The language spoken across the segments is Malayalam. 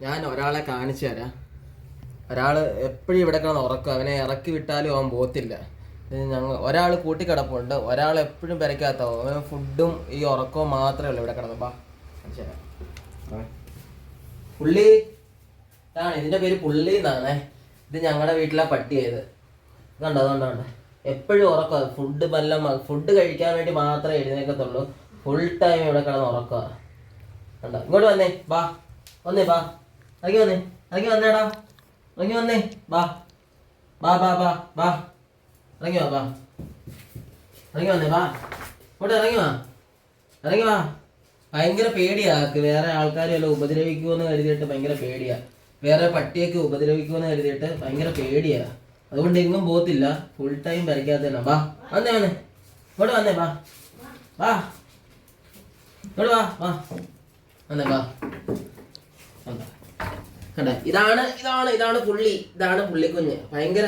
ഞാൻ ഒരാളെ കാണിച്ചു തരാം. ഒരാൾ എപ്പോഴും ഇവിടെ കിടന്ന് ഉറക്കും. അവനെ ഇറക്കി വിട്ടാലും അവൻ പോത്തില്ല. ഒരാൾ കൂട്ടിക്കിടപ്പുണ്ട്, ഒരാൾ എപ്പോഴും പെരക്കാത്താവും. അവൻ ഫുഡും ഈ ഉറക്കവും മാത്രമേ ഉള്ളൂ ഇവിടെ കിടന്ന്. കാണിച്ചു തരാം. പുള്ളി ഇതാണ്, ഇതിൻ്റെ പേര് പുള്ളി എന്നാണേ. ഇത് ഞങ്ങളുടെ വീട്ടിലെ പട്ടിയായത്. കണ്ടോ അതുകൊണ്ടാണ് എപ്പോഴും ഉറക്കുക. ഫുഡ് കഴിക്കാൻ വേണ്ടി മാത്രമേ എഴുന്നേക്കത്തുള്ളൂ. ഫുൾ ടൈം ഇവിടെ കിടന്ന് ഉറക്കുക. കണ്ടോ, ഇങ്ങോട്ട് വന്നേ, ബാ വന്നേ, ബാ ഇറങ്ങി വന്നേ, ഇറങ്ങി വന്നേടാ, ഇറങ്ങി വന്നേ, ബാ ബാ ബാ ബാ ബാ ഇറങ്ങി വാ, ബാ ഇറങ്ങി വന്നേ, ബാ ഇങ്ങോട്ട് ഇറങ്ങി വാ, ഇറങ്ങി വാ. ഭയങ്കര പേടിയാ. വേറെ ആൾക്കാർ വല്ല ഉപദ്രവിക്കുമെന്ന് കരുതിയിട്ട് ഭയങ്കര പേടിയാ. വേറെ പട്ടിയൊക്കെ ഉപദ്രവിക്കുമെന്ന് കരുതിയിട്ട് ഭയങ്കര പേടിയാ. അതുകൊണ്ട് എങ്ങും പോത്തില്ല. ഫുൾ ടൈം വരയ്ക്കാത്ത. ബാ വന്നേ വന്നേ, ഇങ്ങോട്ട് വന്നേ, ബാ ബാ ഇങ്ങോട്ട് വാ, വാ വന്നേ, ബാ. കണ്ടേ, ഇതാണ് ഇതാണ് ഇതാണ് പുള്ളി. ഇതാണ് പുള്ളിക്കുഞ്ഞ്. ഭയങ്കര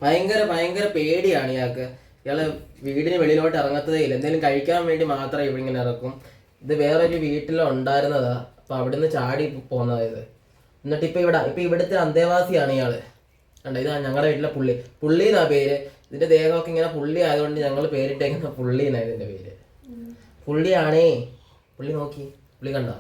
ഭയങ്കര ഭയങ്കര പേടിയാണ് ഇയാൾക്ക്. ഇയാള് വീടിന് വെളിയിലോട്ട് ഇറങ്ങത്തതേ ഇല്ല. എന്തെങ്കിലും കഴിക്കാൻ വേണ്ടി മാത്രമേ ഇവിടെ ഇങ്ങനെ ഇറക്കും. ഇത് വേറൊരു വീട്ടിലുണ്ടായിരുന്നതാ. അപ്പൊ അവിടുന്ന് ചാടി പോന്നതായത്. എന്നിട്ട് ഇപ്പൊ ഇവിടുത്തെ അന്തേവാസിയാണ് ഇയാള്. കണ്ട, ഇതാണ് ഞങ്ങളുടെ വീട്ടിലെ പുള്ളി. പുള്ളി എന്നാ പേര്. ഇതിന്റെ ദേഹമൊക്കെ ഇങ്ങനെ പുള്ളി ആയതുകൊണ്ട് ഞങ്ങൾ പേരിട്ടേക്കുന്ന പുള്ളി എന്നാ ഇതിന്റെ പേര്. പുള്ളിയാണേ. പുള്ളി നോക്കി, പുള്ളി കണ്ട.